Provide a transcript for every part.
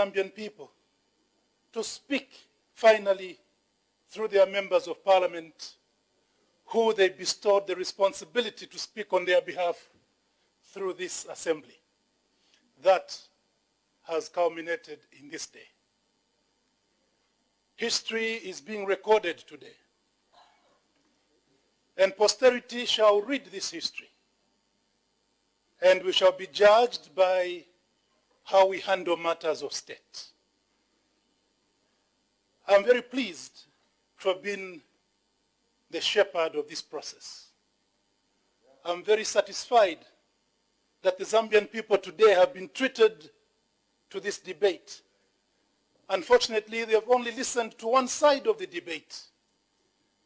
Zambian people to speak finally through their members of parliament, who they bestowed the responsibility to speak on their behalf through this assembly. That has culminated in this day. History is being recorded today, and posterity shall read this history, and we shall be judged by how we handle matters of state. I'm very pleased to have been the shepherd of this process. I'm very satisfied that the Zambian people today have been treated to this debate. Unfortunately, they have only listened to one side of the debate.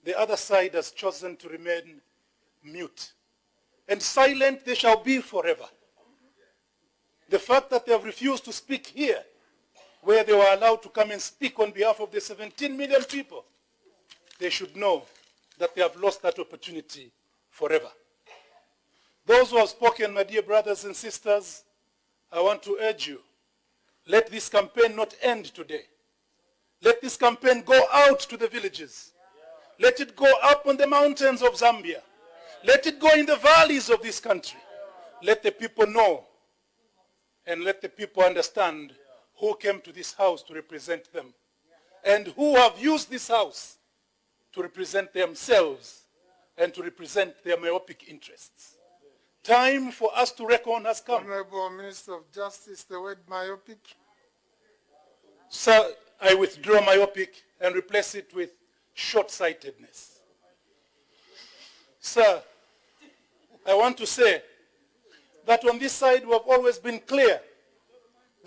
The other side has chosen to remain mute. And silent they shall be forever. The fact that they have refused to speak here, where they were allowed to come and speak on behalf of the 17 million people, they should know that they have lost that opportunity forever. Those who have spoken, my dear brothers and sisters, I want to urge you, let this campaign not end today. Let this campaign go out to the villages. Let it go up on the mountains of Zambia. Let it go in the valleys of this country. Let the people know and let the people understand who came to this house to represent them and who have used this house to represent themselves and to represent their myopic interests. Time for us to reckon has come. Honorable Minister of Justice, the word myopic. Sir, I withdraw myopic and replace it with short-sightedness. Sir, I want to say that on this side we have always been clear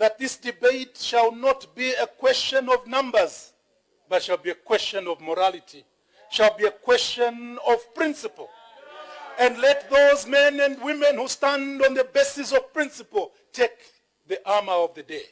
that this debate shall not be a question of numbers, but shall be a question of morality, shall be a question of principle. And let those men and women who stand on the basis of principle take the armor of the day.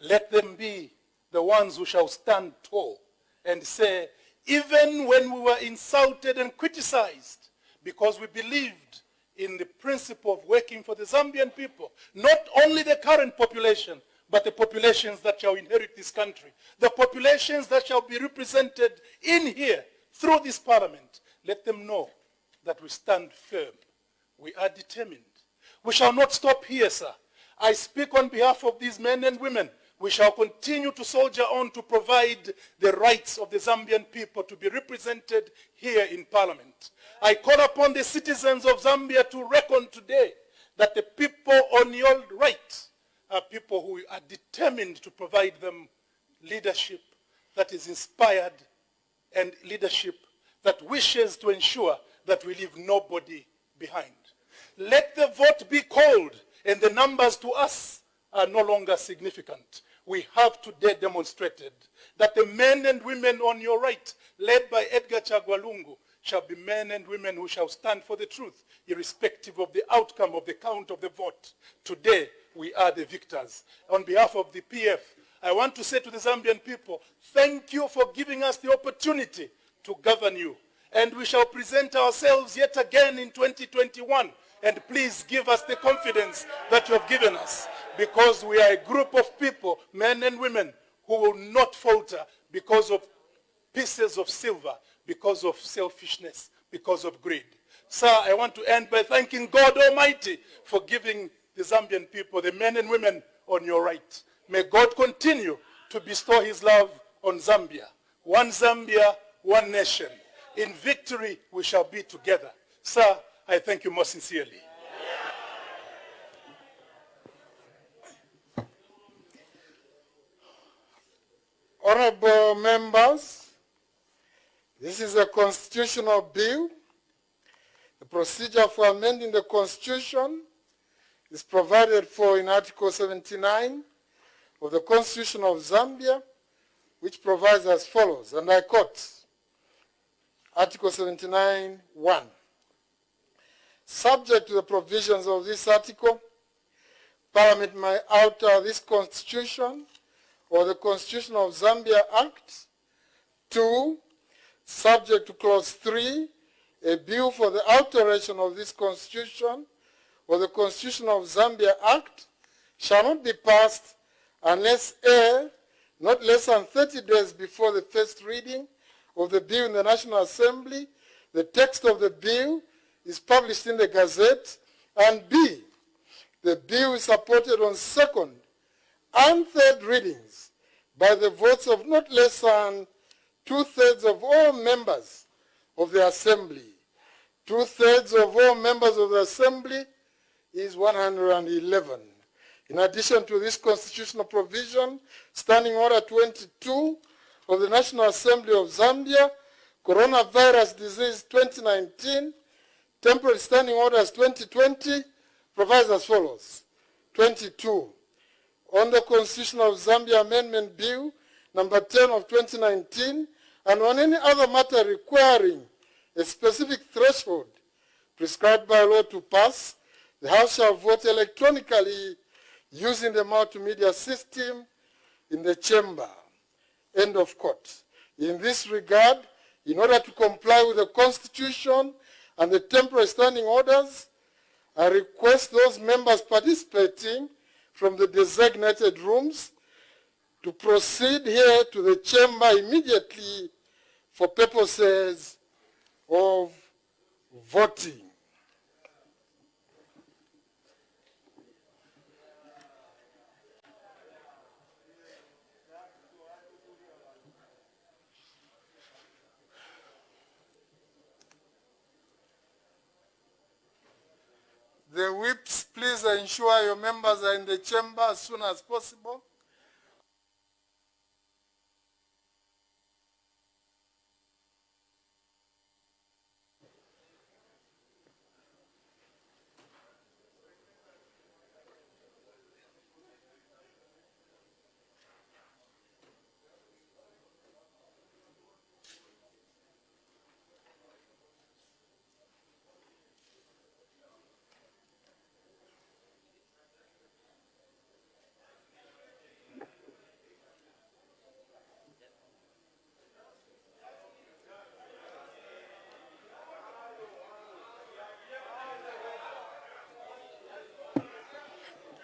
Let them be the ones who shall stand tall and say, even when we were insulted and criticized because we believed in the principle of working for the Zambian people, not only the current population, but the populations that shall inherit this country, the populations that shall be represented in here through this parliament, let them know that we stand firm. We are determined. We shall not stop here, sir. I speak on behalf of these men and women. We shall continue to soldier on to provide the rights of the Zambian people to be represented here in Parliament. I call upon the citizens of Zambia to reckon today that the people on your right are people who are determined to provide them leadership that is inspired and leadership that wishes to ensure that we leave nobody behind. Let the vote be called, and the numbers to us are no longer significant. We have today demonstrated that the men and women on your right, led by Edgar Chagwalungu, shall be men and women who shall stand for the truth, irrespective of the outcome of the count of the vote. Today, we are the victors. On behalf of the PF, I want to say to the Zambian people, thank you for giving us the opportunity to govern you. And we shall present ourselves yet again in 2021. And please give us the confidence that you have given us, because we are a group of people, men and women, who will not falter because of pieces of silver, because of selfishness, because of greed. Sir, I want to end by thanking God Almighty for giving the Zambian people, the men and women on your right. May God continue to bestow his love on Zambia. One Zambia, one nation. In victory, we shall be together. Sir, I thank you most sincerely. Honorable members, this is a constitutional bill. The procedure for amending the Constitution is provided for in Article 79 of the Constitution of Zambia, which provides as follows, and I quote, Article 79(1). Subject to the provisions of this article, Parliament may alter this Constitution or the Constitution of Zambia Act. 2, subject to Clause 3, a bill for the alteration of this Constitution or the Constitution of Zambia Act shall not be passed unless A, not less than 30 days before the first reading of the bill in the National Assembly, the text of the bill is published in the Gazette, and B, the bill is supported on second and third readings by the votes of not less than 2/3 of all members of the Assembly. 2/3 of all members of the Assembly is 111. In addition to this constitutional provision, Standing Order 22 of the National Assembly of Zambia, Coronavirus Disease 2019, Temporary Standing Orders 2020, provides as follows. 22. On the Constitution of Zambia Amendment Bill number 10 of 2019, and on any other matter requiring a specific threshold prescribed by law to pass, the House shall vote electronically using the multimedia system in the chamber. End of quote. In this regard, in order to comply with the Constitution and the temporary standing orders, I request those members participating from the designated rooms to proceed here to the chamber immediately for purposes of voting. The whips, please ensure your members are in the chamber as soon as possible.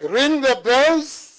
Ring the bells.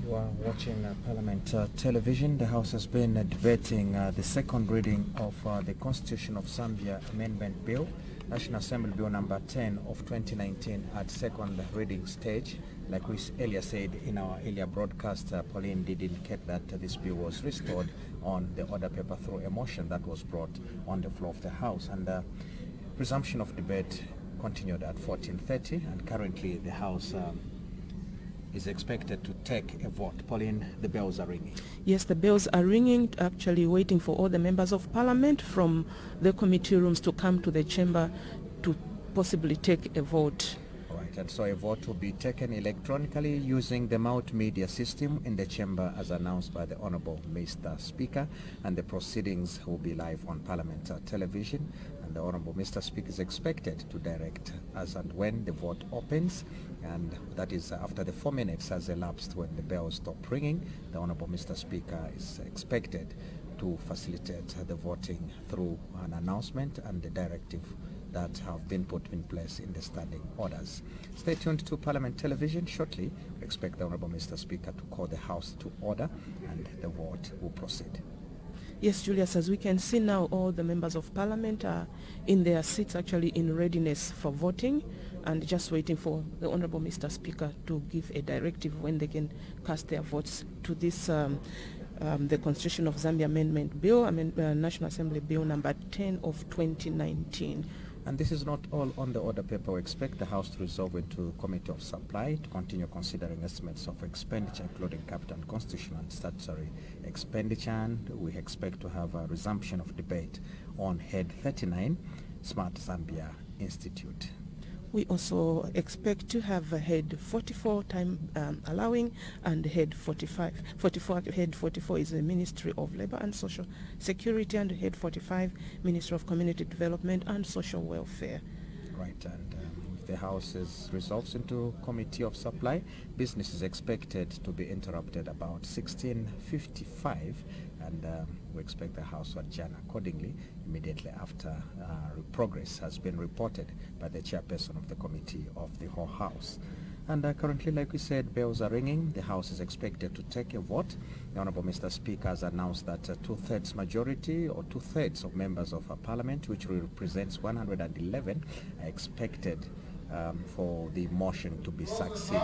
You are watching Parliament Television. The House has been debating the second reading of the Constitution of Zambia Amendment Bill, National Assembly Bill number 10 of 2019 at second reading stage. Like we earlier said in our earlier broadcast, Pauline did indicate that this bill was restored on the order paper through a motion that was brought on the floor of the House. And resumption of debate continued at 14:30, and currently the House is expected to take a vote. Pauline, the bells are ringing. Yes, the bells are ringing, actually waiting for all the members of Parliament from the committee rooms to come to the chamber to possibly take a vote. All right, and so a vote will be taken electronically using the multimedia system in the chamber as announced by the Honorable Mr. Speaker, and the proceedings will be live on Parliament television, and the Honorable Mr. Speaker is expected to direct as and when the vote opens, and that is after the 4 minutes has elapsed when the bells stop ringing. The Honorable Mr. Speaker is expected to facilitate the voting through an announcement and the directive that have been put in place in the standing orders. Stay tuned to Parliament Television. Shortly, we expect the Honorable Mr. Speaker to call the House to order and the vote will proceed. Yes, Julius, as we can see now, all the members of Parliament are in their seats, actually in readiness for voting, and just waiting for the Honorable Mr. Speaker to give a directive when they can cast their votes to this the Constitution of Zambia Amendment Bill, National Assembly Bill number 10 of 2019. And this is not all on the order paper. We expect the House to resolve into Committee of Supply to continue considering estimates of expenditure, including capital and constitutional and statutory expenditure. And we expect to have a resumption of debate on Head 39, Smart Zambia Institute. We also expect to have Head 44 time allowing, and Head 45. Head 44 is the Ministry of Labor and Social Security, and Head 45, Ministry of Community Development and Social Welfare. Right, and if the House resolves into Committee of Supply, business is expected to be interrupted about 16:55, and we expect the House to adjourn accordingly immediately after progress has been reported by the chairperson of the committee of the whole House. And currently, like we said, bells are ringing. The House is expected to take a vote. The Honorable Mr. Speaker has announced that two-thirds majority, or two-thirds of members of Parliament, which represents 111, are expected for the motion to be succeeded.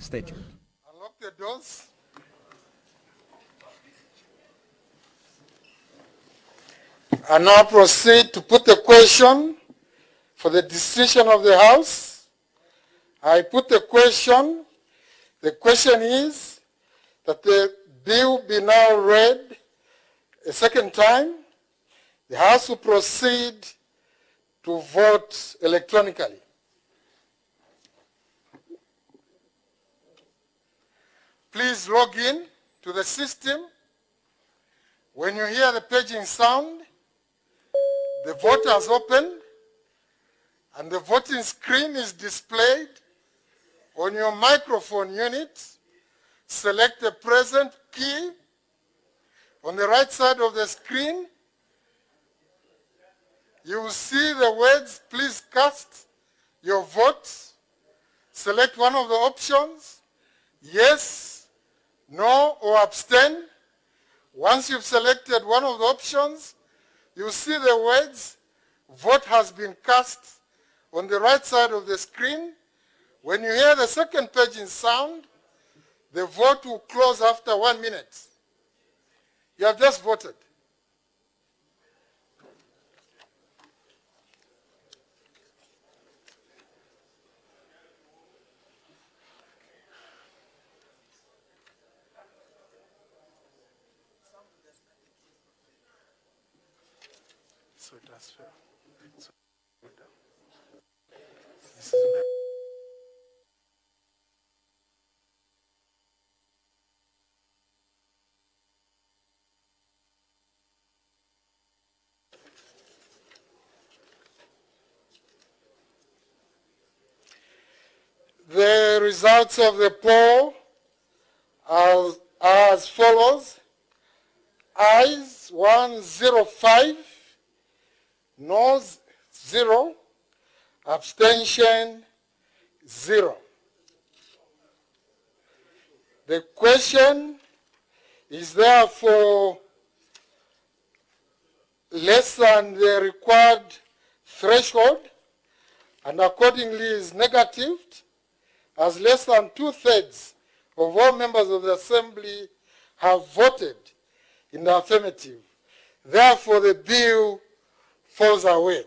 Stay tuned. Unlock the doors. I now proceed to put the question for the decision of the House. I put the question. The question is that the bill be now read a second time. The House will proceed to vote electronically. Please log in to the system. When you hear the paging sound, the vote has opened and the voting screen is displayed. On your microphone unit, select the present key. On the right side of the screen, you will see the words, please cast your vote. Select one of the options, yes, no, or abstain. Once you've selected one of the options, you see the words, vote has been cast on the right side of the screen. When you hear the second paging sound, the vote will close after 1 minute. You have just voted. So it does fail. This is the results of the poll are as follows. Ayes 105, noes 0, abstention 0. The question is therefore less than the required threshold and accordingly is negative, as less than two-thirds of all members of the Assembly have voted in the affirmative. Therefore, the bill falls away.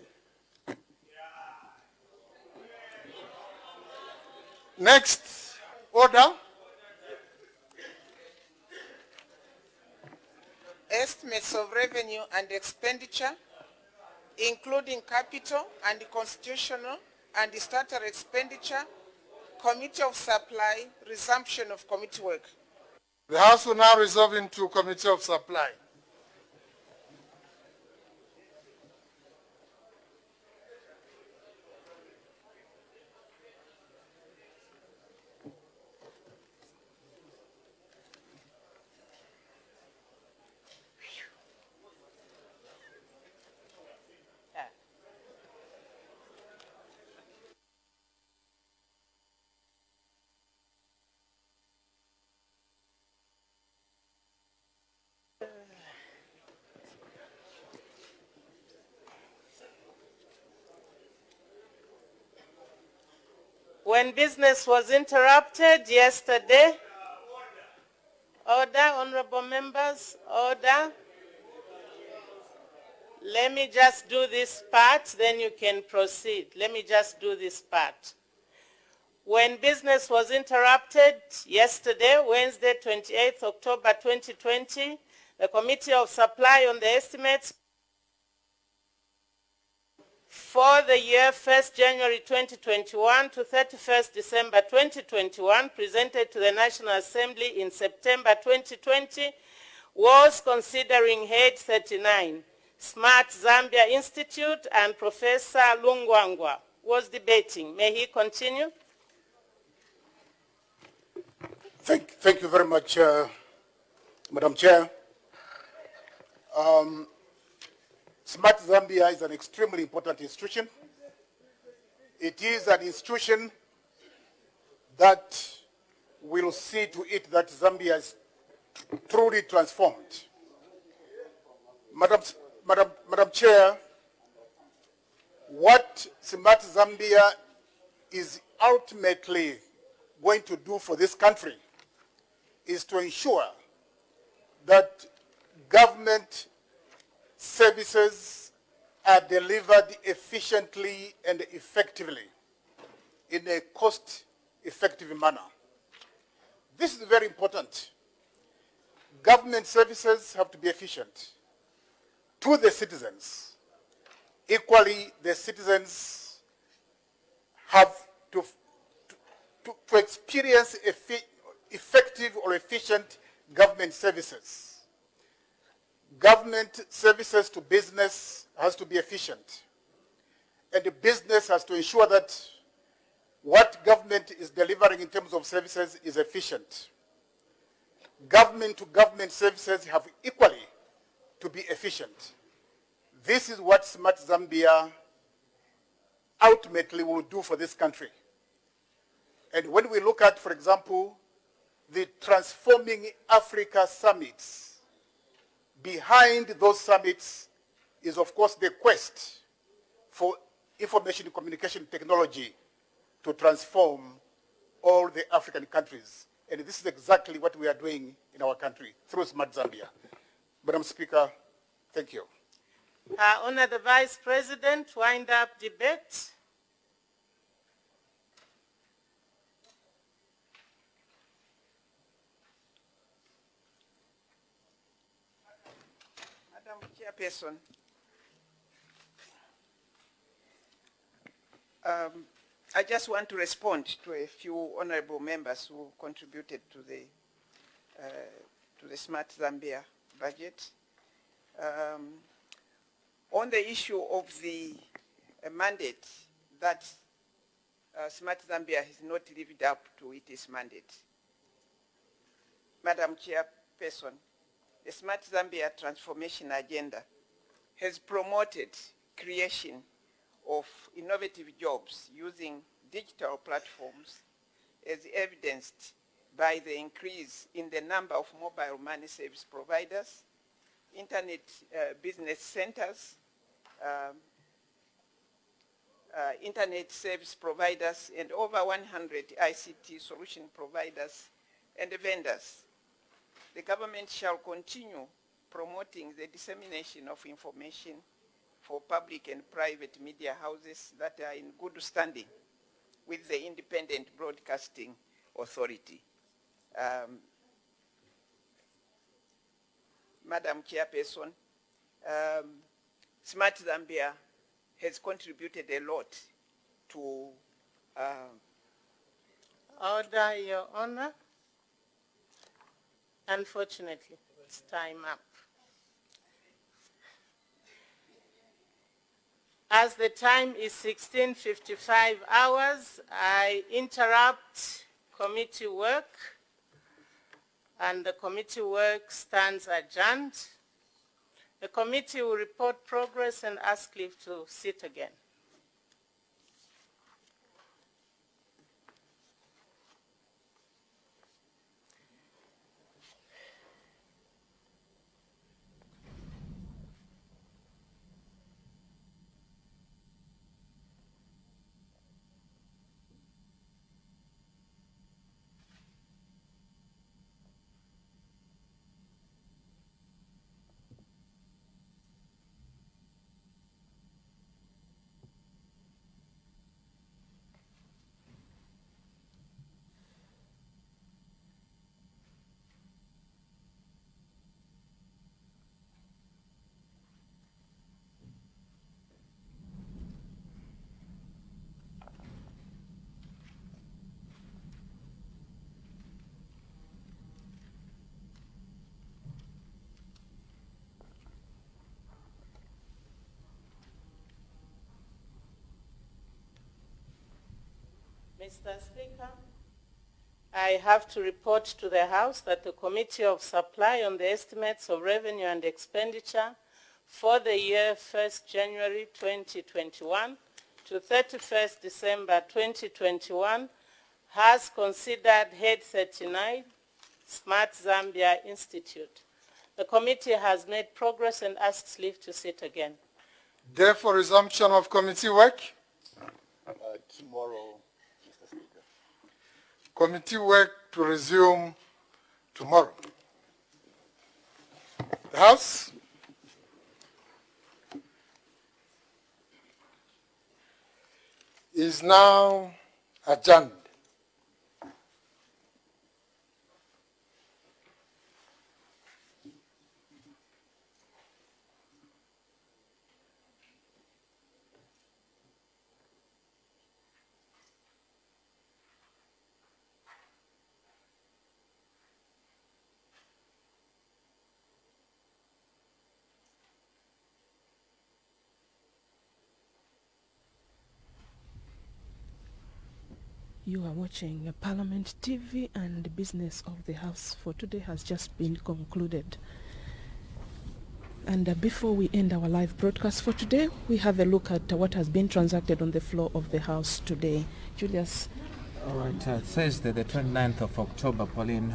Next order. Estimates of revenue and expenditure, including capital and constitutional and statutory expenditure, Committee of Supply, resumption of committee work. The House will now resolve into Committee of Supply. When business was interrupted yesterday, order, honorable members, order. Let me just do this part, then you can proceed. Let me just do this part. When business was interrupted yesterday, Wednesday, 28th October 2020, the Committee of Supply on the estimates for the year 1st January 2021 to 31st December 2021 presented to the National Assembly in September 2020 was considering Head 39, Smart Zambia Institute, and Professor Lungwangwa was debating. May he continue? Thank you very much, Madam Chair. Smart Zambia is an extremely important institution. It is an institution that will see to it that Zambia is truly transformed. Madam Chair, what Smart Zambia is ultimately going to do for this country is to ensure that government services are delivered efficiently and effectively in a cost-effective manner. This is very important. Government services have to be efficient to the citizens. Equally, the citizens have to experience effective or efficient government services. Government services to business has to be efficient. And the business has to ensure that what government is delivering in terms of services is efficient. Government to government services have equally to be efficient. This is what Smart Zambia ultimately will do for this country. And when we look at, for example, the Transforming Africa summits, behind those summits is, of course, the quest for information and communication technology to transform all the African countries. And this is exactly what we are doing in our country through Smart Zambia. Madam Speaker, thank you. Honor the Vice President, wind up debate. Madam Chairperson, I just want to respond to a few honorable members who contributed to the Smart Zambia budget. On the issue of the mandate that Smart Zambia has not lived up to its mandate. Madam Chairperson, the Smart Zambia transformation agenda has promoted creation of innovative jobs using digital platforms as evidenced by the increase in the number of mobile money service providers, internet business centers, internet service providers, and over 100 ICT solution providers and vendors. The government shall continue promoting the dissemination of information for public and private media houses that are in good standing with the Independent Broadcasting Authority. Madam Chairperson, Smart Zambia has contributed a lot to Order, Your Honor. Unfortunately, it's time up. As the time is 16:55 hours, I interrupt committee work, and the committee work stands adjourned. The committee will report progress and ask leave to sit again. Mr. Speaker, I have to report to the House that the Committee of Supply on the Estimates of Revenue and Expenditure for the year 1st January 2021 to 31st December 2021 has considered Head 39, Smart Zambia Institute. The committee has made progress and asks leave to sit again. Therefore, resumption of committee work. Tomorrow, Mr. Speaker. Committee work to resume tomorrow. The House. Is now adjourned. You are watching Parliament TV, and the business of the House for today has just been concluded. And before we end our live broadcast for today, we have a look at what has been transacted on the floor of the House today. Julius. All right, Thursday, the 29th of October, Pauline,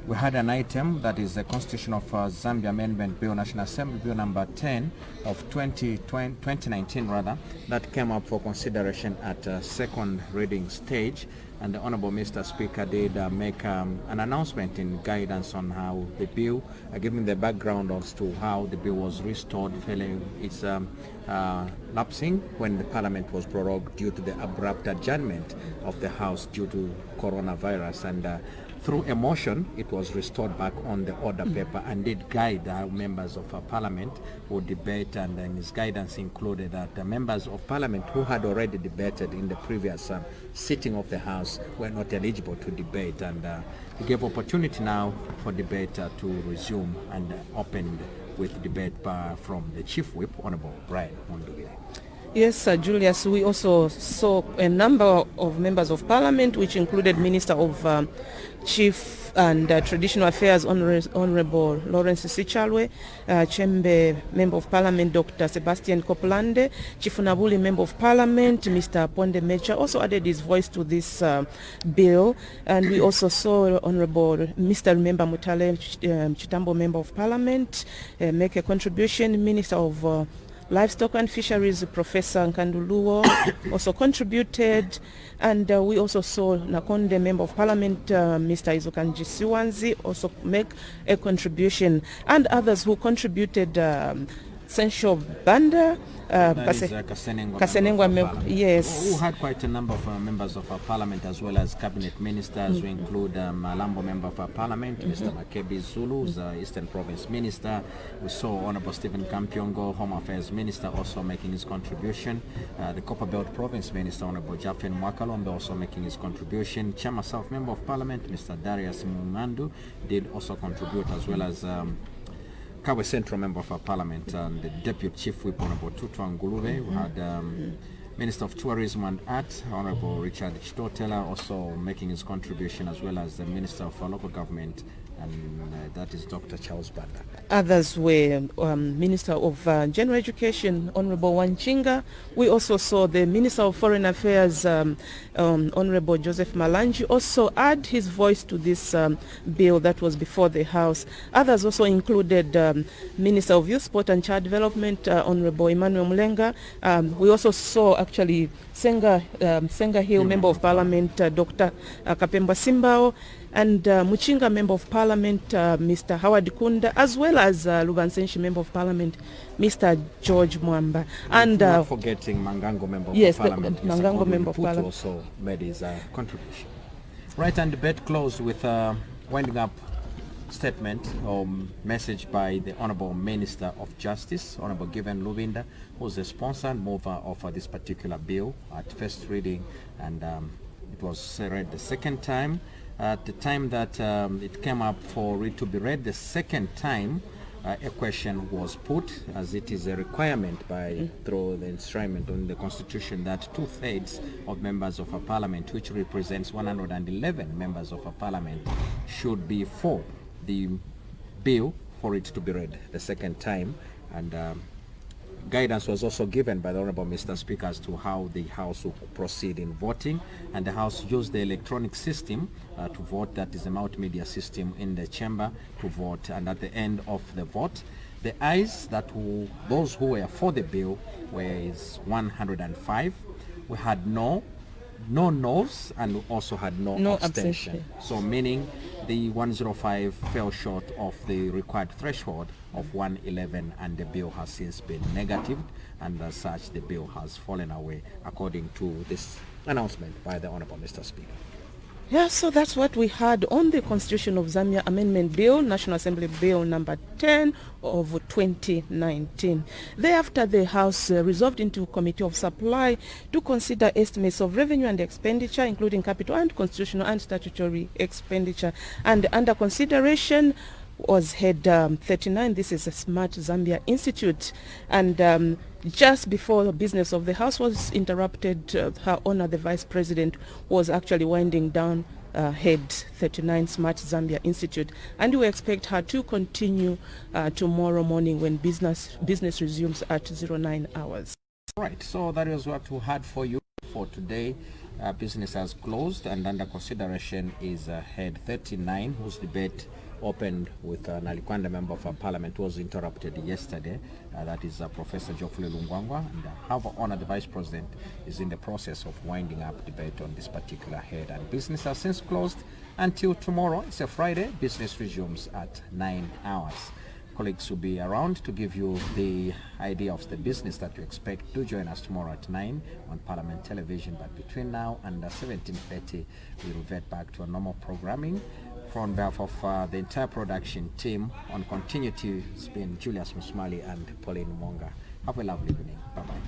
we had an item that is the Constitution of Zambia Amendment Bill, National Assembly Bill number 10 of 2019 that came up for consideration at second reading stage. And the Honorable Mr. Speaker did make an announcement in guidance on how the bill, giving the background as to how the bill was restored following its lapsing when the Parliament was prorogued due to the abrupt adjournment of the House due to coronavirus. And through a motion, it was restored back on the order paper and did guide how members of Parliament would debate, and then his guidance included that the members of Parliament who had already debated in the previous sitting of the House were not eligible to debate, and he gave opportunity now for debate to resume, and opened with debate from the Chief Whip, Honorable Brian Mondugire. Yes, Julius, we also saw a number of members of Parliament, which included Minister of Chief and Traditional Affairs, Honorable Lawrence Sichalwe, Chembe Member of Parliament, Dr. Sebastian Kopulande, Chief Nabuli Member of Parliament, Mr. Ponde Mecha, also added his voice to this bill. And we also saw Honorable Mr. Remember Mutale Chitambo Member of Parliament make a contribution. Minister of Livestock and Fisheries, Professor Nkanduluo, also contributed. And we also saw Nakonde Member of Parliament, Mr. Izokanji Siwanzi, also make a contribution. And others who contributed Sensual Banda, That is Kasenengwa Kasenengwa, member of Parliament. yes. Who had quite a number of members of our parliament as well as cabinet ministers. We include Malambo member of our parliament, Mr. Makebi Zulu, who's the Eastern Province Minister. We saw Honorable Stephen Kampiongo, Home Affairs Minister, also making his contribution. The Copper Belt Province Minister, Honorable Jafen Mwakalombe, also making his contribution. Chama South Member of Parliament, Mr. Darius Mungandu, did also contribute, as well as Kawe Central Member of our Parliament and the Deputy Chief Whip, Honorable Tutu Angulube. We had Minister of Tourism and Art, Honorable Richard Chitotela, also making his contribution, as well as the Minister of Local Government, and that is Dr. Charles Banda. Others were Minister of General Education, Honorable Wanchinga. We also saw the Minister of Foreign Affairs, Honorable Joseph Malanji, also add his voice to this bill that was before the House. Others also included Minister of Youth, Sport and Child Development, Honorable Emmanuel Mulenga. We also saw actually Senga Hill, Member of Parliament, Dr. Kapemba Simbao, and Muchinga Member of Parliament, Mr. Howard Kunda, as well as Lubansenshi Member of Parliament, Mr. George Mwamba. And not forgetting Mangango Member yes, of Parliament, Mangango Member of Parliament also made his contribution. Right, and debate closed with winding up statement or message by the Honorable Minister of Justice, Honorable Given Lubinda, who's the sponsor and mover of this particular bill at first reading, and it was read the second time. At the time that it came up for it to be read the second time, a question was put, as it is a requirement through the instrument on the Constitution that 2/3 of members of a parliament, which represents 111 members of a parliament, should be for the bill for it to be read the second time. And guidance was also given by the Honorable Mr. Speaker as to how the House will proceed in voting, and the House used the electronic system to vote. That is a multimedia system in the chamber to vote, and at the end of the vote, the ayes, those who were for the bill, were 105. We had no no's, and we also had no abstention. So meaning the 105 fell short of the required threshold of 111, and the bill has since been negatived, and as such the bill has fallen away according to this announcement by the Honorable Mr. Speaker. Yeah, so that's what we had on the Constitution of Zambia Amendment Bill, National Assembly Bill number 10 of 2019. Thereafter, the House resolved into Committee of Supply to consider estimates of revenue and expenditure, including capital and constitutional and statutory expenditure. And under consideration was head 39. This is a Smart Zambia Institute. And just before the business of the House was interrupted, Her Honor the Vice President was actually winding down head 39 Smart Zambia Institute, and we expect her to continue tomorrow morning when business resumes at 09 hours. Right, so that is what we had for you for today. Business has closed, and under consideration is head 39, whose debate opened with an Alikwanda Member of our Parliament who was interrupted yesterday. That is Professor Geoffrey Lungwangwa, and Her Honor the Vice President is in the process of winding up debate on this particular head, and business has since closed until tomorrow. It's a Friday. Business resumes at 9 hours. Colleagues will be around to give you the idea of the business that you expect. Do join us tomorrow at 9 on Parliament Television, but between now and 17:30 we'll revert back to a normal programming. On behalf of the entire production team, on continuity, it's been Julius Musmali and Pauline Monga. Have a lovely evening. Bye-bye.